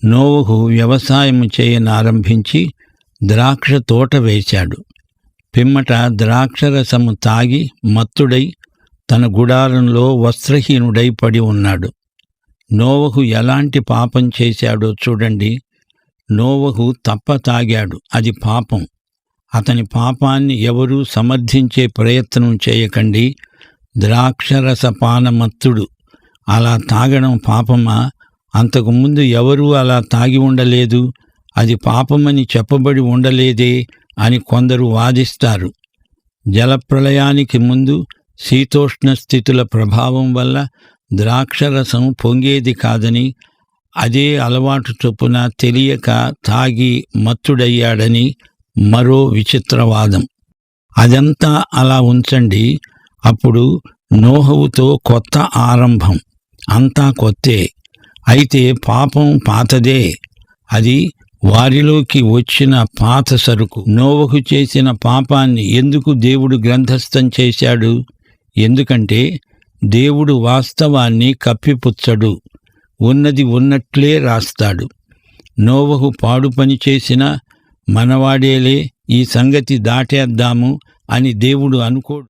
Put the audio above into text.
నోవహు వ్యవసాయము చేయనారంభించి ద్రాక్ష తోట వేశాడు. పిమ్మట ద్రాక్షరసము తాగి మత్తుడై తన గుడారంలో వస్త్రహీనుడై పడి ఉన్నాడు. నోవహు ఎలాంటి పాపం చేశాడో చూడండి. నోవహు తప్ప తాగాడు, అది పాపం. అతని పాపాన్ని ఎవరూ సమర్థించే ప్రయత్నం చేయకండి. ద్రాక్షరస పానమత్తుడు అలా తాగడం పాపమా? అంతకుముందు ఎవరూ అలా తాగి ఉండలేదు, అది పాపమని చెప్పబడి ఉండలేదే అని కొందరు వాదిస్తారు. జలప్రళయానికి ముందు శీతోష్ణ స్థితుల ప్రభావం వల్ల ద్రాక్షరసం పొంగేది కాదని, అదే అలవాటు చొప్పున తెలియక తాగి మత్తుడయ్యాడని మరో విచిత్రవాదం. అదంతా అలా ఉంచండి. అప్పుడు నోహవుతో కొత్త ఆరంభం, అంతా కొత్తే. అయితే పాపం పాతదే, అది వారిలోకి వచ్చిన పాత సరుకు. నోవహు చేసిన పాపాన్ని ఎందుకు దేవుడు గ్రంథస్థం చేశాడు? ఎందుకంటే దేవుడు వాస్తవాన్ని కప్పిపుచ్చడు, ఉన్నది ఉన్నట్లే రాస్తాడు. నోవహు పాడు పని చేసినా మనవాడేలే, ఈ సంగతి దాటేద్దాము అని దేవుడు అనుకోడు.